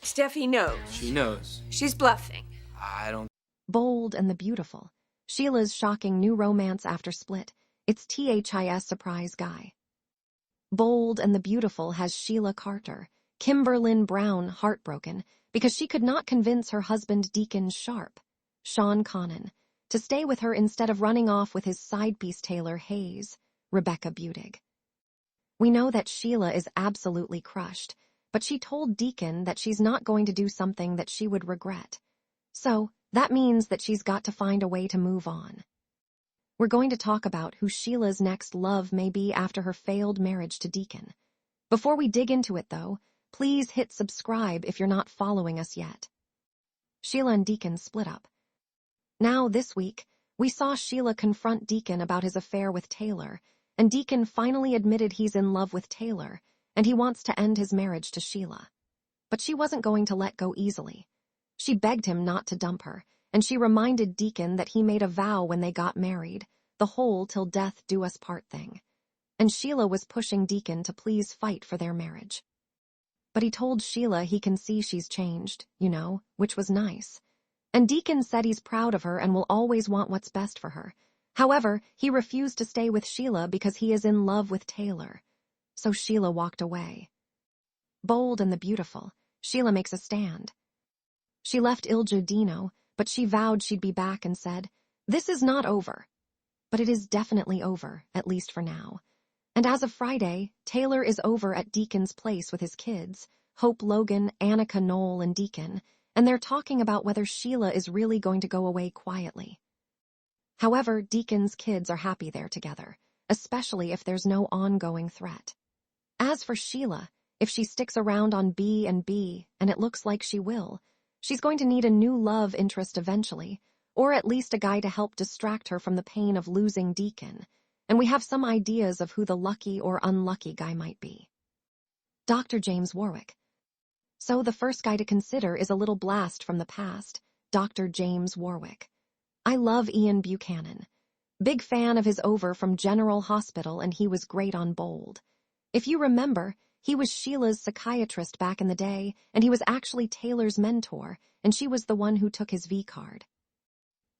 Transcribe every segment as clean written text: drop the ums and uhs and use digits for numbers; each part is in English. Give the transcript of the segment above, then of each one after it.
Steffi knows. She knows. She's bluffing. I don't... Bold and the Beautiful. Sheila's shocking new romance after split. It's THIS surprise guy. Bold and the Beautiful has Sheila Carter, Kimberlyn Brown heartbroken because she could not convince her husband Deacon Sharp, Sean Connon, to stay with her instead of running off with his side-piece Taylor Hayes, Rebecca Budig. We know that Sheila is absolutely crushed, but she told Deacon that she's not going to do something that she would regret. So, that means that she's got to find a way to move on. We're going to talk about who Sheila's next love may be after her failed marriage to Deacon. Before we dig into it, though, please hit subscribe if you're not following us yet. Sheila and Deacon split up. Now, this week, we saw Sheila confront Deacon about his affair with Taylor, and Deacon finally admitted he's in love with Taylor, and he wants to end his marriage to Sheila. But she wasn't going to let go easily. She begged him not to dump her, and she reminded Deacon that he made a vow when they got married, the whole till death do us part thing. And Sheila was pushing Deacon to please fight for their marriage. But he told Sheila he can see she's changed, which was nice. And Deacon said he's proud of her and will always want what's best for her. However, he refused to stay with Sheila because he is in love with Taylor. So Sheila walked away. Bold and the Beautiful, Sheila makes a stand. She left Il Giardino, but she vowed she'd be back and said, "This is not over." But it is definitely over, at least for now. And as of Friday, Taylor is over at Deacon's place with his kids, Hope Logan, Annika Knoll, and Deacon, and they're talking about whether Sheila is really going to go away quietly. However, Deacon's kids are happy they're together, especially if there's no ongoing threat. As for Sheila, if she sticks around on B&B, and it looks like she will, she's going to need a new love interest eventually, or at least a guy to help distract her from the pain of losing Deacon, and we have some ideas of who the lucky or unlucky guy might be. Dr. James Warwick. So the first guy to consider is a little blast from the past, Dr. James Warwick. I love Ian Buchanan. Big fan of his over from General Hospital, and he was great on Bold. If you remember, he was Sheila's psychiatrist back in the day, and he was actually Taylor's mentor, and she was the one who took his V-card.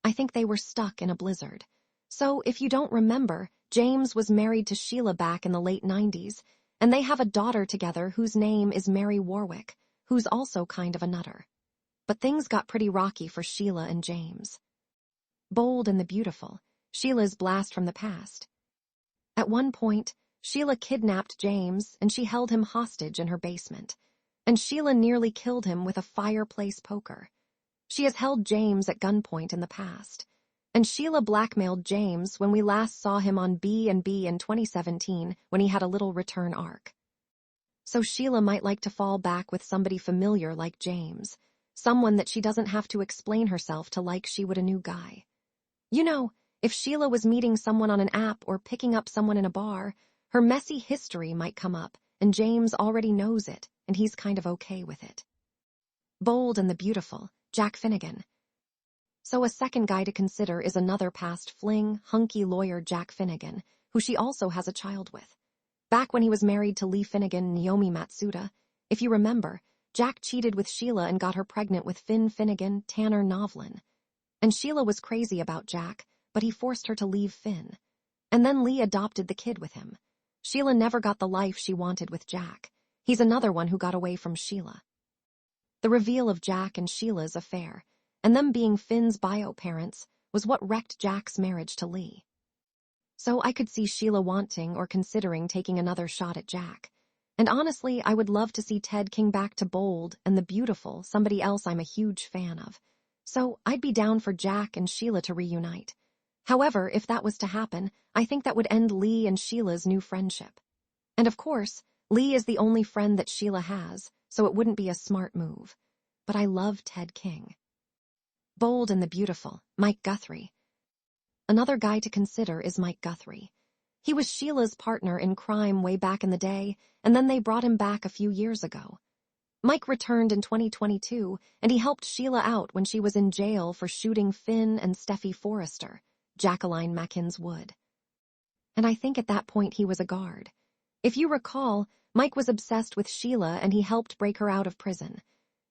I think they were stuck in a blizzard. So, if you don't remember, James was married to Sheila back in the late 90s, and they have a daughter together whose name is Mary Warwick, who's also kind of a nutter. But things got pretty rocky for Sheila and James. Bold and the Beautiful, Sheila's blast from the past. At one point, Sheila kidnapped James, and she held him hostage in her basement, and Sheila nearly killed him with a fireplace poker. She has held James at gunpoint in the past, and Sheila blackmailed James when we last saw him on B&B in 2017 when he had a little return arc. So Sheila might like to fall back with somebody familiar like James, someone that she doesn't have to explain herself to like she would a new guy. If Sheila was meeting someone on an app or picking up someone in a bar, her messy history might come up, and James already knows it, and he's kind of okay with it. Bold and the Beautiful, Jack Finnegan. So a second guy to consider is another past fling, hunky lawyer Jack Finnegan, who she also has a child with. Back when he was married to Lee Finnegan and Naomi Matsuda, if you remember, Jack cheated with Sheila and got her pregnant with Finn Finnegan, Tanner Novlin. And Sheila was crazy about Jack, but he forced her to leave Finn. And then Lee adopted the kid with him. Sheila never got the life she wanted with Jack. He's another one who got away from Sheila. The reveal of Jack and Sheila's affair, and them being Finn's bio parents, was what wrecked Jack's marriage to Lee. So I could see Sheila wanting or considering taking another shot at Jack. And honestly, I would love to see Ted King back to Bold and the Beautiful, somebody else I'm a huge fan of. So I'd be down for Jack and Sheila to reunite. However, if that was to happen, I think that would end Lee and Sheila's new friendship. And of course, Lee is the only friend that Sheila has, so it wouldn't be a smart move. But I love Ted King. Bold and the Beautiful, Mike Guthrie. Another guy to consider is Mike Guthrie. He was Sheila's partner in crime way back in the day, and then they brought him back a few years ago. Mike returned in 2022, and he helped Sheila out when she was in jail for shooting Finn and Steffi Forrester, Jacqueline Mackins Wood. And I think at that point he was a guard. If you recall, Mike was obsessed with Sheila and he helped break her out of prison.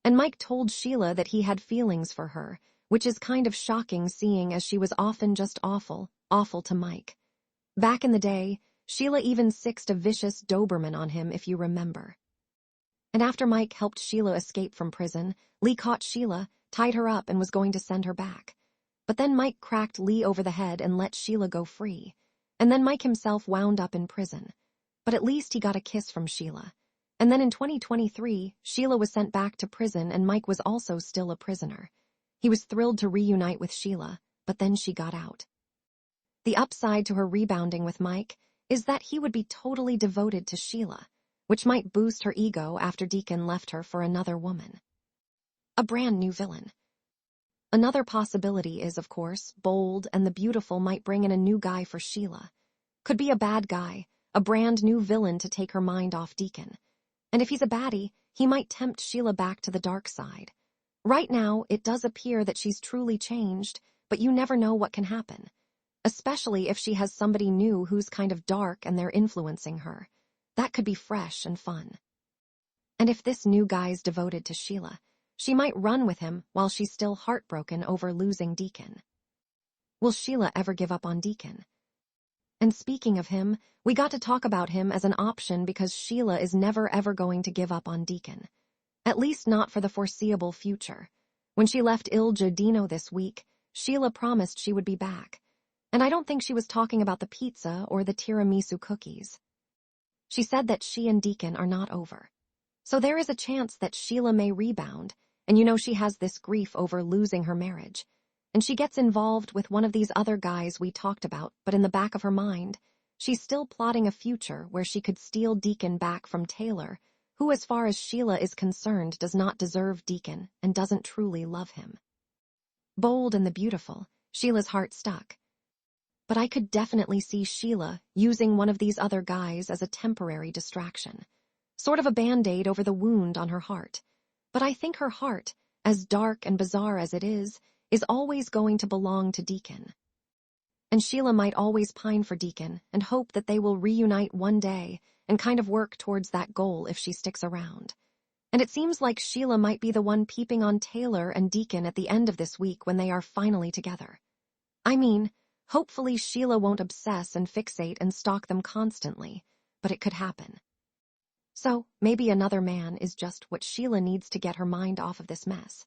And Mike told Sheila that he had feelings for her, which is kind of shocking seeing as she was often just awful to Mike. Back in the day, Sheila even sixed a vicious Doberman on him, if you remember. And after Mike helped Sheila escape from prison, Lee caught Sheila, tied her up, and was going to send her back. But then Mike cracked Lee over the head and let Sheila go free. And then Mike himself wound up in prison. But at least he got a kiss from Sheila. And then in 2023, Sheila was sent back to prison and Mike was also still a prisoner. He was thrilled to reunite with Sheila, but then she got out. The upside to her rebounding with Mike is that he would be totally devoted to Sheila, which might boost her ego after Deacon left her for another woman. A brand new villain. Another possibility is, of course, Bold and the Beautiful might bring in a new guy for Sheila. Could be a bad guy, a brand new villain to take her mind off Deacon. And if he's a baddie, he might tempt Sheila back to the dark side. Right now, it does appear that she's truly changed, but you never know what can happen. Especially if she has somebody new who's kind of dark and they're influencing her. That could be fresh and fun. And if this new guy's devoted to Sheila, she might run with him while she's still heartbroken over losing Deacon. Will Sheila ever give up on Deacon? And speaking of him, we got to talk about him as an option because Sheila is never ever going to give up on Deacon. At least not for the foreseeable future. When she left Il Giardino this week, Sheila promised she would be back. And I don't think she was talking about the pizza or the tiramisu cookies. She said that she and Deacon are not over. So there is a chance that Sheila may rebound, and you know she has this grief over losing her marriage. And she gets involved with one of these other guys we talked about, but in the back of her mind, she's still plotting a future where she could steal Deacon back from Taylor, who as far as Sheila is concerned does not deserve Deacon and doesn't truly love him. Bold and the Beautiful, Sheila's heart stuck. But I could definitely see Sheila using one of these other guys as a temporary distraction. Sort of a band-aid over the wound on her heart. But I think her heart, as dark and bizarre as it is always going to belong to Deacon. And Sheila might always pine for Deacon and hope that they will reunite one day and kind of work towards that goal if she sticks around. And it seems like Sheila might be the one peeping on Taylor and Deacon at the end of this week when they are finally together. I mean, hopefully Sheila won't obsess and fixate and stalk them constantly, but it could happen. So, maybe another man is just what Sheila needs to get her mind off of this mess.